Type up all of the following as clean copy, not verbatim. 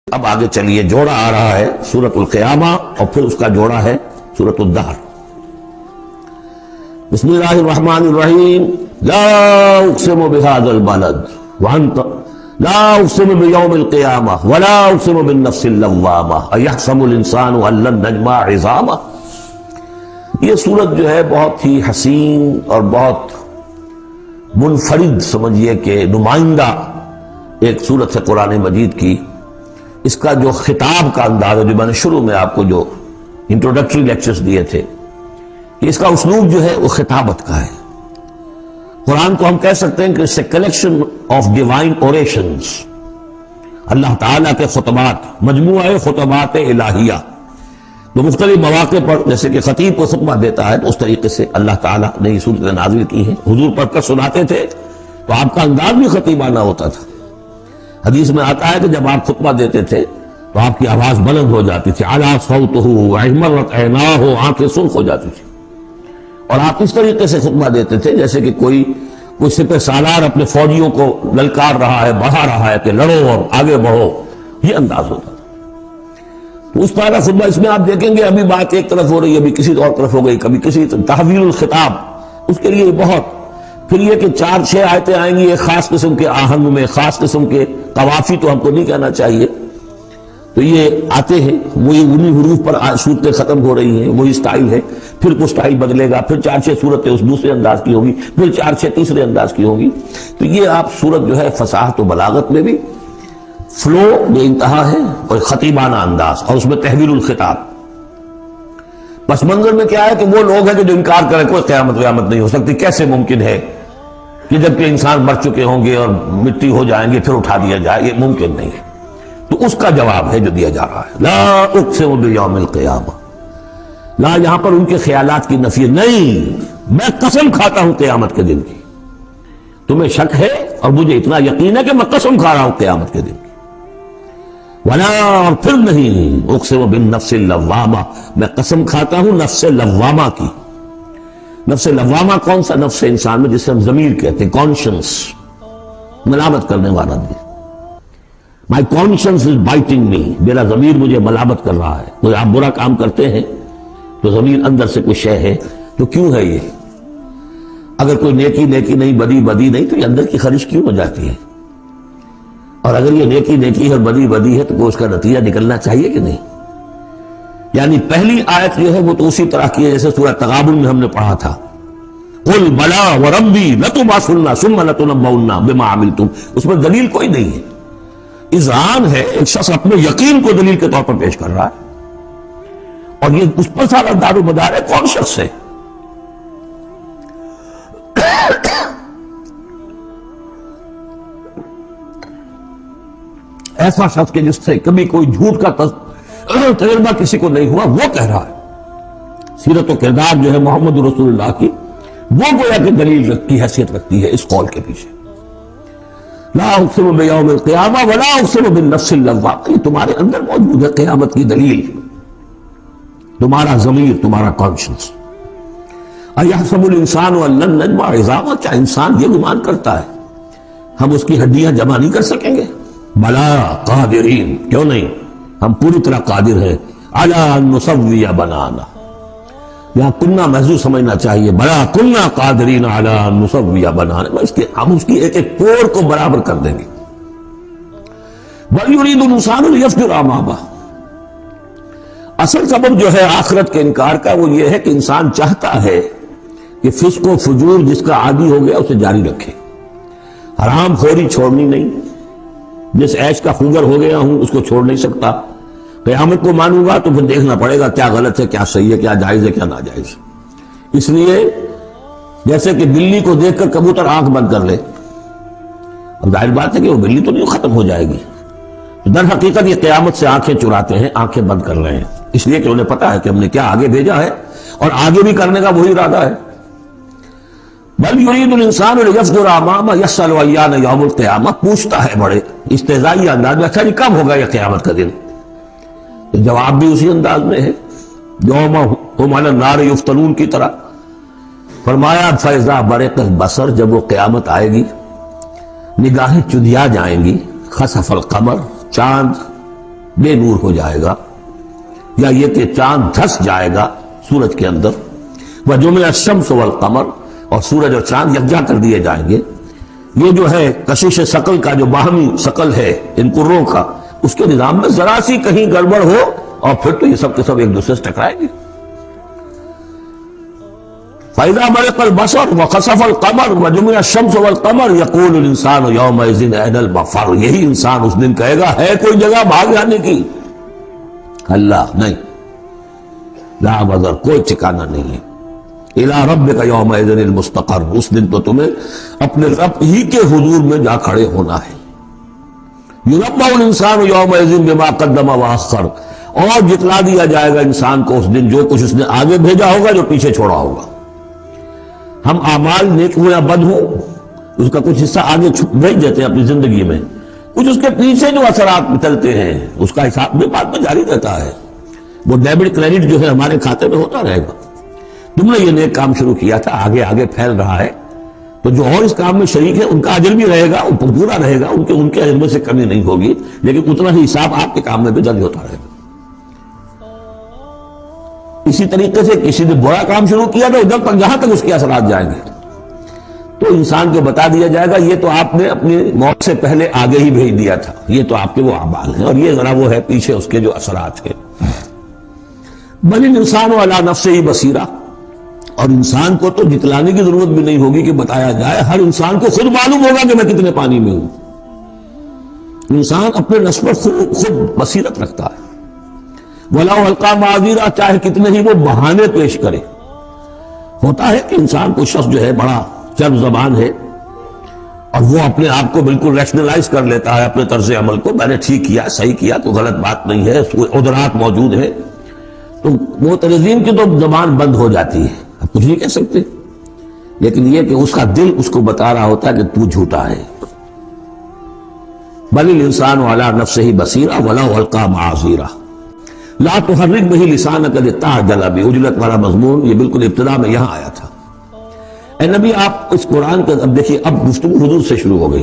اب آگے چلیے، جوڑا آ رہا ہے سورۃ القیامہ اور پھر اس کا جوڑا ہے سورۃ الدہر۔ بسم اللہ الرحمن الرحیم۔ لا اقسم بهذا البلد وانت لا اقسم بیوم القیامہ ولا اقسم بالنفس اللوامہ ایحسب الانسان ان لن نجمع عظامہ۔ یہ سورت جو ہے بہت ہی حسین اور بہت منفرد سمجھیے کہ نمائندہ ایک سورت ہے قرآن مجید کی۔ اس کا جو خطاب کا انداز ہے، جو میں نے شروع میں آپ کو جو انٹروڈکٹری لیکچرز دیے تھے، کہ اس کا اسلوب جو ہے وہ خطابت کا ہے۔ قرآن کو ہم کہہ سکتے ہیں کہ it's a collection of divine orations، اللہ تعالیٰ کے خطبات، مجموعہ خطبات الہیہ، جو مختلف مواقع پر جیسے کہ خطیب کو خطبہ دیتا ہے تو اس طریقے سے اللہ تعالیٰ نے یہ صورتیں نازل کی ہیں۔ حضور پڑھ کر سناتے تھے تو آپ کا انداز بھی خطیبانہ ہوتا تھا۔ حدیث میں آتا ہے کہ جب آپ خطبہ دیتے تھے تو آپ کی آواز بلند ہو جاتی تھی، اعلیٰ صوتہ احمرت عیناہ، آنکھیں سرخ ہو جاتی تھی، اور آپ اس طریقے سے خطبہ دیتے تھے جیسے کہ کوئی سپہ سالار اپنے فوجیوں کو للکار رہا ہے، بڑھا رہا ہے کہ لڑو اور آگے بڑھو، یہ انداز ہوتا تھا۔ تو اس طرح خطبہ اس میں آپ دیکھیں گے ابھی بات ایک طرف ہو رہی ہے، ابھی کسی اور طرف ہو گئی، کبھی کسی تحویل الخطاب، اس کے لیے بہت، پھر یہ کہ 4-6 آیتیں آئیں گی ایک خاص قسم کے آہنگ میں، خاص قسم کے قوافی تو ہم کو نہیں کہنا چاہیے، تو یہ آتے ہیں، وہی انہی حروف پر صورتیں ختم ہو رہی ہیں، وہی سٹائل ہے، پھر کوئی سٹائل بدلے گا، پھر 4-6 صورتیں اس دوسرے انداز کی ہوگی، پھر 4-6 تیسرے انداز کی ہوگی۔ تو یہ آپ صورت جو ہے فصاحت و بلاغت میں بھی فلو بے انتہا ہے، اور خطیبانہ انداز، اور اس میں تحویل الخطاب۔ پس منظر میں کیا ہے کہ وہ لوگ ہیں کہ جو انکار کریں کوئی قیامت نہیں ہو سکتی، کیسے ممکن ہے کہ جب کہ انسان مر چکے ہوں گے اور مٹی ہو جائیں گے پھر اٹھا دیا جائے، یہ ممکن نہیں ہے۔ تو اس کا جواب ہے جو دیا جا رہا ہے، لا اقسم بیوم القیامہ۔ لا یہاں پر ان کے خیالات کی نفی نہیں، میں قسم کھاتا ہوں قیامت کے دن کی۔ تمہیں شک ہے اور مجھے اتنا یقین ہے کہ میں قسم کھا رہا ہوں قیامت کے دن کی۔ ولا، اور پھر نہیں، اقسم بالنفس اللوامہ، میں قسم کھاتا ہوں نفس لوامہ کی۔ نفس لوامہ کون سا نفس انسان میں جسے ہم ضمیر کہتے ہیں، کانشنس، ملامت کرنے والا بھی۔ مائی کانشنس از بائٹنگ می، میرا ضمیر مجھے ملامت کر رہا ہے۔ تو آپ برا کام کرتے ہیں تو ضمیر اندر سے کوئی شے ہے، تو کیوں ہے یہ؟ اگر کوئی نیکی نہیں، بدی نہیں، تو یہ اندر کی خواہش کیوں ہو جاتی ہے؟ اور اگر یہ نیکی ہے اور بدی ہے تو کوئی اس کا نتیجہ نکلنا چاہیے کہ نہیں؟ یعنی پہلی آیت جو ہے وہ تو اسی طرح کی ہے جیسے سورہ تغابن میں ہم نے پڑھا تھا، قل بلا وربی لتبعثن ثم لتنبؤن بما عملتم، اس میں دلیل کوئی نہیں ہے، اذعان ہے، ایک شخص اپنے یقین کو دلیل کے طور پر پیش کر رہا ہے، اور یہ اس پر سارا دار و مدار ہے، کون شخص ہے؟ ایسا شخص کہ جس سے کبھی کوئی جھوٹ کا تجربہ کسی کو نہیں ہوا، وہ کہہ رہا ہے۔ سیرت و کردار جو ہے محمد رسول اللہ کی، وہ گویا کہ دلیل کی حیثیت رکھتی ہے اس قول کے پیچھے۔ لا اقسم بیوم القیامہ ولا اقسم بالنفس اللوامہ، یہ تمہارے اندر موجود ہے قیامت کی دلیل، تمہارا ضمیر، تمہارا کانشنس۔ ایحسب الانسان ان لن نجمع عظامہ، کیا انسان یہ گمان کرتا ہے ہم اس کی ہڈیاں جمع نہیں کر سکیں گے؟ بلا قادرین، کیوں نہیں، ہم پوری طرح قادر ہیں، علی ان نسوی بنانا، یہاں کنہ محضوظ سمجھنا چاہیے، بلا کنہ قادرین علی ان نسوی بنانا، ہم اس کی ایک ایک پور کو برابر کر دیں گے۔ بل یرید الانسان لیفجر امامہ، اصل سبب جو ہے آخرت کے انکار کا وہ یہ ہے کہ انسان چاہتا ہے کہ فسق و فجور جس کا عادی ہو گیا اسے جاری رکھے، حرام خوری چھوڑنی نہیں، جس عیش کا خوگر ہو گیا ہوں اس کو چھوڑ نہیں سکتا، قیامت کو مانوں گا تو پھر دیکھنا پڑے گا کیا غلط ہے، کیا صحیح ہے، کیا جائز ہے، کیا ناجائز ہے۔ اس لیے جیسے کہ بلی کو دیکھ کر کبوتر آنکھ بند کر لے، اب ظاہر بات ہے کہ وہ بلی تو نہیں ختم ہو جائے گی، در حقیقت یہ قیامت سے آنکھیں چراتے ہیں، آنکھیں بند کر رہے ہیں، اس لیے کہ انہیں پتا ہے کہ ہم نے کیا آگے بھیجا ہے اور آگے بھی کرنے کا وہی ارادہ ہے۔ بل یرید الانسان لیفجر امامہ یسأل ایان یوم القیامہ، پوچھتا ہے بڑے استہزائی انداز میں، اچھا جی کب ہوگا یہ قیامت کا دن؟ جواب بھی اسی انداز میں ہے، یوم ھم علی النار یفتنون کی طرح۔ فرمایا فاذا برق البصر، جب وہ قیامت آئے گی، نگاہیں چدیا جائیں گی، خسف القمر، چاند بے نور ہو جائے گا، یا یہ کہ چاند دھس جائے گا سورج کے اندر، وجمع الشمس والقمر، اور سورج اور چاند یکجا کر دیے جائیں گے۔ یہ جو ہے کشش ثقل کا جو باہمی ثقل ہے ان کروں کا، اس کے نظام میں ذرا سی کہیں گڑبڑ ہو اور پھر تو یہ سب کے سب ایک دوسرے سے ٹکرائیں گے۔ فَإِذَا بَرِقَ الْبَصَرُ وَخَسَفَ الْقَمَرُ وَجُمِعَ الشَّمْسُ وَالْقَمَرُ يَقُولُ الْإِنسَانُ يَوْمَئِذٍ أَيْنَ الْمَفَرُّ، یہی انسان اس دن کہے گا ہے کوئی جگہ بھاگ جانے کی؟ اللہ نہیں، لا مذر، کوئی ٹھکانہ نہیں ہے۔ اِلَىٰ رَبِّكَ يَوْمَئِذٍ الْمُسْتَقَرُّ، اس دن تو تمہیں اپنے رب ہی کے حضور میں جا کھڑے ہونا ہے۔ يُنَبَّأُ الْإِنسَانُ يَوْمَئِذٍ بِمَا قَدَّمَ وَأَخَّرَ، اور جتلا دیا جائے گا انسان کو اس دن جو کچھ اس نے آگے بھیجا ہوگا، جو پیچھے چھوڑا ہوگا۔ ہم اعمال نیک ہوں یا بد ہوں، اس کا کچھ حصہ آگے بھیج دیتے ہیں اپنی زندگی میں، کچھ اس کے پیچھے جو اثرات چلتے ہیں اس کا حساب بھی بعد میں جاری رہتا ہے۔ وہ ڈیبٹ کریڈٹ جو ہے ہمارے کھاتے میں ہوتا رہے گا، تم نے یہ نیک کام شروع کیا تھا، آگے آگے پھیل رہا ہے، تو جو اور اس کام میں شریک ہے ان کا اجر بھی رہے گا، پورا رہے گا، ان کے اجر میں سے کمی نہیں ہوگی، لیکن اتنا ہی حساب آپ کے کام میں بھی درج ہوتا رہے گا۔ اسی طریقے سے کسی نے برا کام شروع کیا تو ادھر تک جہاں تک اس کے اثرات جائیں گے تو انسان کو بتا دیا جائے گا یہ تو آپ نے اپنی موت سے پہلے آگے ہی بھیج دیا تھا، یہ تو آپ کے وہ اعمال ہیں، اور یہ ذرا وہ ہے پیچھے اس کے جو اثرات ہیں۔ بل الانسان علی نفسہ بصیرہ، اور انسان کو تو جتلانے کی ضرورت بھی نہیں ہوگی کہ بتایا جائے، ہر انسان کو خود معلوم ہوگا کہ میں کتنے پانی میں ہوں۔ انسان اپنے نفس پر خود بصیرت رکھتا ہے۔ وَلَوْ أَلْقَىٰ مَعَاذِيرَ، چاہے کتنے ہی وہ بہانے پیش کرے۔ ہوتا ہے کہ انسان کو شخص جو ہے بڑا چرب زبان ہے اور وہ اپنے آپ کو بالکل ریشنلائز کر لیتا ہے اپنے طرز عمل کو، میں نے ٹھیک کیا، صحیح کیا، کوئی غلط بات نہیں ہے، عذرات موجود ہیں، تو معترضین کی تو زبان بند ہو جاتی ہے، اب کچھ نہیں کہہ سکتے، لیکن یہ کہ اس کا دل اس کو بتا رہا ہوتا ہے کہ تو جھوٹا ہے۔ بل الانسان علی نفسہ بصیرہ ولو القیٰ معاذیرہ لا تحرک بہ لسانک لتعجل بہ، عجلت والا مضمون یہ بالکل ابتدا میں یہاں آیا تھا۔ اے نبی آپ اس قرآن کا اب دیکھیے، اب گفتگو حضور سے شروع ہو گئی۔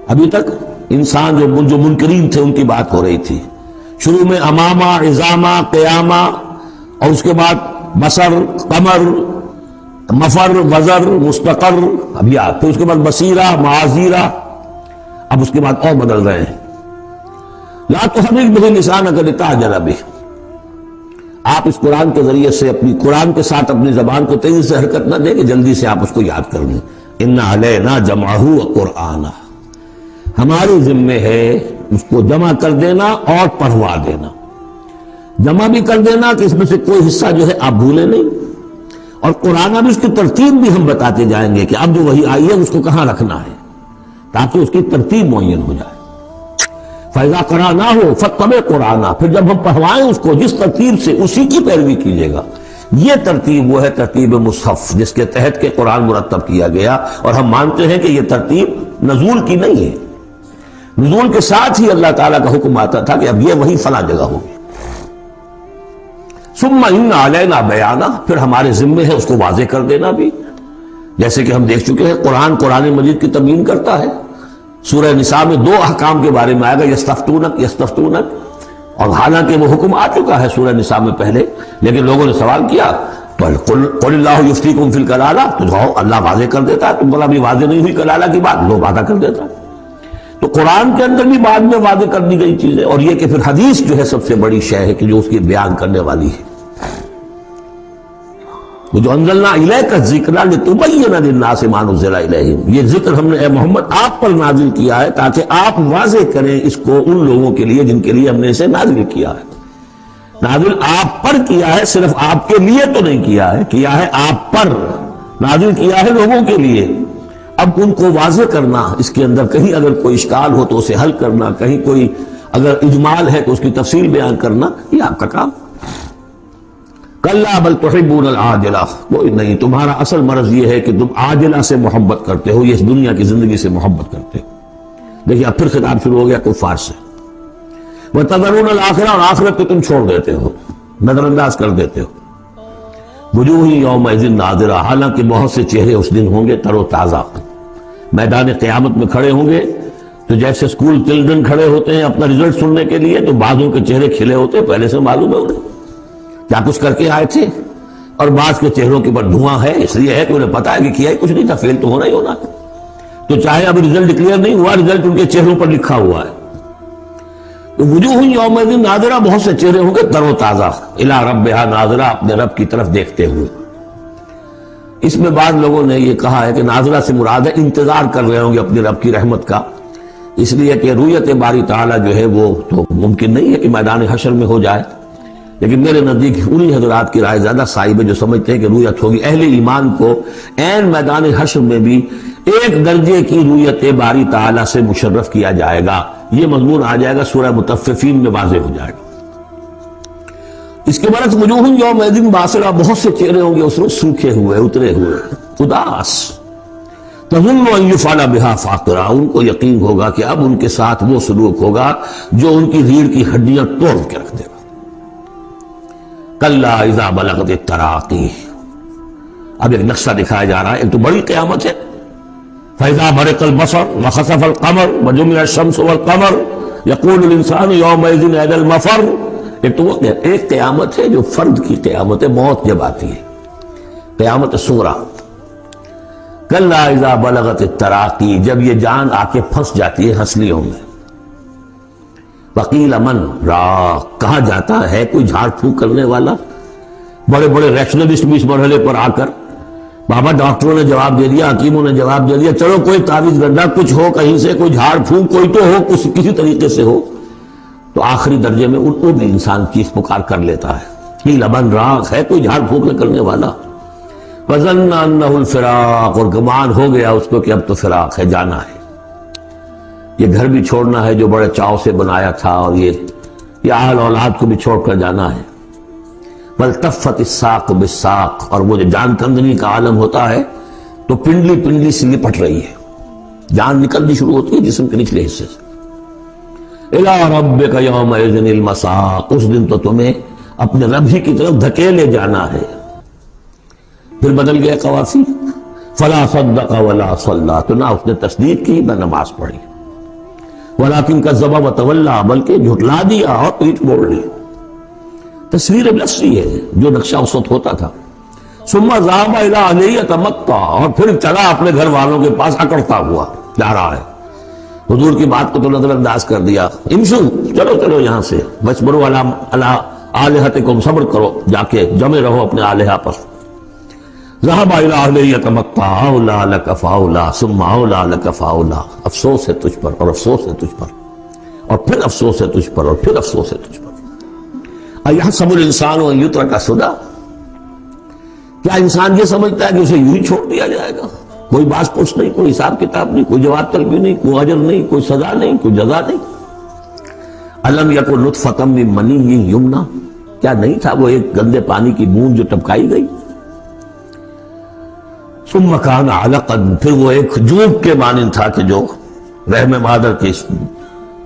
ابھی تک انسان جو منکرین تھے ان کی بات ہو رہی تھی، شروع میں امامہ، عظامہ، قیامہ، اور اس کے بعد بصر، قمر، مفر، وزر، مستقر، اب یہ پھر اس کے بعد بصیرہ، معاذیرہ، اب اس کے بعد اور بدل رہے ہیں۔ لا تحرک بہ لسانک لتعجل بہ، آپ اس قرآن کے ذریعے سے قرآن کے ساتھ اپنی زبان کو تیزی سے حرکت نہ دیں کہ جلدی سے آپ اس کو یاد کر لیں۔ ان علینا جمعہ وقرآنہ، ہمارے ذمے ہے اس کو جمع کر دینا اور پڑھوا دینا، جمع بھی کر دینا کہ اس میں سے کوئی حصہ جو ہے آپ بھولیں نہیں، اور قرآن بھی اس کی ترتیب بھی ہم بتاتے جائیں گے کہ اب جو وہی آئی ہے اس کو کہاں رکھنا ہے، تاکہ اس کی ترتیب معین ہو جائے۔ فَإِذَا قَرَأْنَاهُ فَاتَّبِعْ قُرْآنَهُ، پھر جب ہم پڑھوائیں اس کو جس ترتیب سے، اسی کی پیروی کیجیے گا۔ یہ ترتیب وہ ہے ترتیب مصحف جس کے تحت کے قرآن مرتب کیا گیا، اور ہم مانتے ہیں کہ یہ ترتیب نزول کی نہیں ہے، نزول کے ساتھ ہی اللہ تعالیٰ کا حکم آتا تھا کہ اب یہ وہی فلاں جگہ ہوگی۔ ثُمَّ إِنَّ عَلَيْنَا بَيَانَهُ، پھر ہمارے ذمے ہے اس کو واضح کر دینا بھی، جیسے کہ ہم دیکھ چکے ہیں قرآن مجید کی تبیین کرتا ہے۔ سورہ نساء میں دو احکام کے بارے میں آئے گا، یستفتونک، اور حالانکہ وہ حکم آ چکا ہے سورہ نساء میں پہلے، لیکن لوگوں نے سوال کیا، قل اللہ یفتیکم فی الکلالہ، تو جاؤ اللہ واضح کر دیتا ہے، تم بولا ابھی واضح نہیں ہوئی کلالہ کی بات، لو وعدہ کر دیتا ہے۔ تو قرآن کے اندر بھی بعد میں واضح کر دی گئی چیزیں، اور یہ کہ پھر حدیث جو ہے سب سے بڑی شے ہے کہ جو اس کی بیان کرنے والی ہے، وہ جو انزلنا الیک الذکر لتبین للناس ما نزل الیہم، یہ ذکر ہم نے اے محمد آپ پر نازل کیا ہے تاکہ آپ واضح کریں اس کو ان لوگوں کے لیے جن کے لیے ہم نے اسے نازل کیا ہے۔ نازل آپ پر کیا ہے، صرف آپ کے لیے تو نہیں کیا ہے آپ پر نازل کیا ہے لوگوں کے لیے۔ اب ان کو واضح کرنا، اس کے اندر کہیں اگر کوئی اشکال ہو تو اسے حل کرنا، کہیں کوئی اگر اجمال ہے تو اس کی تفصیل بیان کرنا، یہ آپ کا کام۔ کلا بل تحبون العاجلہ، کوئی نہیں، تمہارا اصل مرض یہ ہے کہ تم عاجلہ سے محبت کرتے ہو، یہ اس دنیا کی زندگی سے محبت کرتے ہو۔ دیکھیے اب پھر خطاب شروع ہو گیا کفار سے۔ وتذرون الآخرہ، اور آخرت کو تم چھوڑ دیتے ہو، نظر انداز کر دیتے ہو۔ وجوہ یومئذ ناظرہ، حالانکہ بہت سے چہرے اس دن ہوں گے تر و تازہ، میدان قیامت میں کھڑے ہوں گے تو جیسے اسکول چلڈرن کھڑے ہوتے ہیں اپنا رزلٹ سننے کے لیے، تو بعضوں کے چہرے کھلے ہوتے ہیں، پہلے سے معلوم ہے انہیں کیا کچھ کر کے آئے تھے، اور بعض کے چہروں کے اوپر دھواں ہے، اس لیے ہے کہ انہیں پتا ہے کہ کیا ہی کچھ نہیں تھا، فیل تو ہونا ہی ہونا ہے۔ تو چاہے اب رزلٹ ڈکلیئر نہیں ہوا، رزلٹ ان کے چہروں پر لکھا ہوا ہے۔ تو وجوہ یومئذ ناظرہ، بہت سے چہرے ہوں گے تر و تازہ، الی ربہا ناظرہ، اپنے رب کی طرف دیکھتے ہوئے۔ اس میں بعض لوگوں نے یہ کہا ہے کہ ناظرہ سے مراد ہے انتظار کر رہے ہوں گے اپنی رب کی رحمت کا، اس لیے کہ رویت باری تعالیٰ جو ہے وہ تو ممکن نہیں ہے کہ میدان حشر میں ہو جائے، لیکن میرے نزدیک انہی حضرات کی رائے زیادہ صائب ہے جو سمجھتے ہیں کہ رویت ہوگی۔ اہل ایمان کو عین میدان حشر میں بھی ایک درجے کی رویت باری تعالیٰ سے مشرف کیا جائے گا۔ یہ مضمون آ جائے گا سورہ مطففین میں، واضح ہو جائے گا۔ اس کے برعکس وجوہ یومئذ باسرہ، بہت سے چہرے ہوں گے اس روز سوکھے ہوئے، اترے ہوئے، اداس، تظن ان یفعل بها فاقرہ، ان کو یقین ہوگا کہ اب ان کے ساتھ وہ سلوک ہوگا جو ان کی ریڑھ کی ہڈیاں توڑ کے رکھ دے گا۔ کلا اذا بلغت التراقی، اب ایک نقشہ دکھایا جا رہا ہے، ایک تو بڑی قیامت ہے، فاذا برق البصر وخسف القمر وجمع الشمس والقمر یقول الانسان یومئذ این المفر۔ ایک تو وہ ایک قیامت ہے جو فرد کی قیامت ہے، موت جب آتی ہے، قیامت صغریٰ۔ کلا اذا بلغت التراقی، جب یہ جان آ کے پھنس جاتی ہے ہنسلیوں میں۔ وقیل من راق، کہا جاتا ہے کوئی جھاڑ پھونک کرنے والا۔ بڑے بڑے ریشنلسٹ بھی اس مرحلے پر آ کر، بابا ڈاکٹروں نے جواب دے دیا، حکیموں نے جواب دے دیا، چلو کوئی تعویذ گنڈا کچھ ہو کہیں سے، کوئی جھاڑ پھونک کوئی تو ہو، کسی طریقے سے ہو۔ تو آخری درجے میں ان کو بھی انسان چیخ پکار کر لیتا ہے، قیل من راق، ہے کوئی جھاڑ پھونک کرنے والا۔ وظن انہ الفراق، اور گمان ہو گیا اس کو کہ اب تو فراق ہے، جانا ہے، یہ گھر بھی چھوڑنا ہے جو بڑے چاؤ سے بنایا تھا، اور یہ اہل اولاد کو بھی چھوڑ کر جانا ہے۔ والتفت الساق بالساق، اور وہ جو جان کندنی کا عالم ہوتا ہے تو پنڈلی پنڈلی سے لپٹ رہی ہے، جان نکلنی شروع ہوتی ہے جسم کے نچلے حصے سے۔ الی ربک یومئذ المساق، اس دن تو تمہیں اپنے رب ہی کی طرف دھکیلے جانا ہے۔ پھر بدل گئے قوافی، فلا صدق ولا صلی، تو نہ اس نے تصدیق کی نہ نماز پڑھی، ولیکن کذب وتولی، بلکہ جھٹلا دیا اور پیٹھ موڑ لی۔ تصویر نفسی ہے جو نقشہ اس وقت ہوتا تھا۔ ثم ذهب الى اهله يتمطى، اور پھر چلا اپنے گھر والوں کے پاس اکڑتا ہوا جا رہا ہے۔ حضور کی بات کو تو نظر انداز کر دیا، امشو، چلو چلو یہاں سے، وَاصْبِرُوا عَلَىٰ آلِهَتِكُمْ، صبر کرو، جا کے جمے رہو اپنے آلہہ پر۔ ذهب الى اهله يتمطى، اولیٰ لك فاولیٰ ثم اولیٰ لك فاولیٰ، افسوس ہے تجھ پر اور افسوس ہے تجھ پر، اور پھر افسوس ہے تجھ پر اور پھر افسوس ہے تجھ پر۔ اَيَحْسَبُ الْإِنسَانُ أَن يُتْرَكَ سُدًى، کیا انسان یہ سمجھتا ہے کہ اسے یوں ہی چھوڑ دیا جائے گا؟ کوئی باز پوچھ نہیں، کوئی حساب کتاب نہیں، کوئی جواب طلبی نہیں، کوئی اجر نہیں، کوئی سزا نہیں، کوئی جزا نہیں۔ أَلَمْ يَكُنْ نُطْفَةً مِّن مَّنِيٍّ يُمْنَىٰ، کیا نہیں تھا وہ ایک گندے پانی کی بوند جو ٹپکائی گئی؟ ثُمَّ كَانَ عَلَقًا، پھر وہ ایک جوب کے مانند تھا کہ جو رحم مادر کی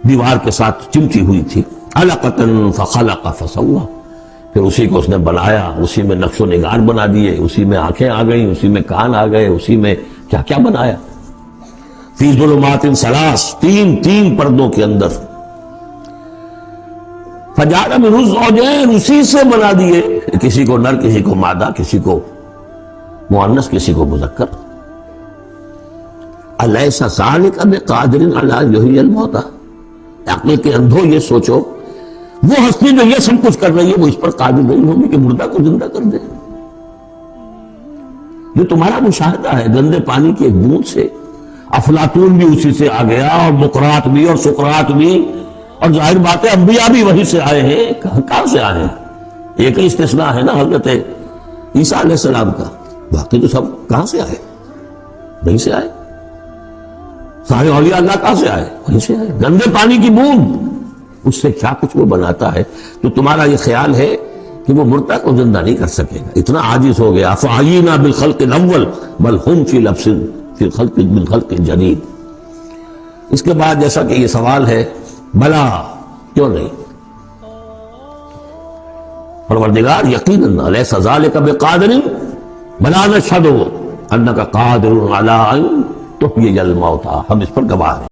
دیوار کے ساتھ چمٹی ہوئی تھی۔ عَلَقَةً فَخَلَقَ فَسَوَّىٰ، پھر اسی کو اس نے بنایا، اسی میں نقش و نگار بنا دیے، اسی میں آنکھیں آ گئیں، اسی میں کان آ گئے، اسی میں کیا کیا بنایا۔ فی ظلمات ثلاث، تین پردوں کے اندر۔ فجعل منہ الزوجین، اسی سے بنا دیے، کسی کو نر، کسی کو مادہ، کسی کو مؤنث، کسی کو مذکر۔ الیس ذلک بقادر علی ان یحیی الموتیٰ، عقل کے اندھو یہ سوچو، وہ ہستی جو یہ سب کچھ کر رہی ہے وہ اس پر قادر نہیں ہوگی کہ مردہ کو زندہ کر دے؟ یہ تمہارا مشاہدہ ہے، گندے پانی کی ایک بوند سے افلاطون بھی اسی سے آ گیا، اور مقراط بھی، اور سقراط بھی، اور ظاہر بات ہے انبیاء بھی وہیں سے آئے ہیں۔ کہاں سے آئے ہیں؟ ایک ہی استثناء ہے نا حضرت عیسیٰ علیہ السلام کا، باقی تو سب کہاں سے آئے؟ وہیں سے آئے۔ سارے اولیاء اللہ کہاں سے آئے؟ وہیں سے آئے۔ گندے پانی کی بوند، اس سے کیا کچھ وہ بناتا ہے، تو تمہارا یہ خیال ہے کہ وہ مردہ کو زندہ نہیں کر سکے گا، اتنا عاجز ہو گیا۔ فَعَيِّنَا بِالْخَلْقِ الْأَوَّلِ بَلْ هُمْ فِي لَبْسٍ فِي الْخَلْقِ بِالْخَلْقِ الْجَدِيدِ۔ اس کے بعد جیسا کہ یہ سوال ہے، بلا کیوں نہیں؟ پروردگار یقیناً الیس ذلک بقادر، بلا نشہد انک قادر علی ان تحیی الموتیٰ، ہم اس پر گواہ ہیں۔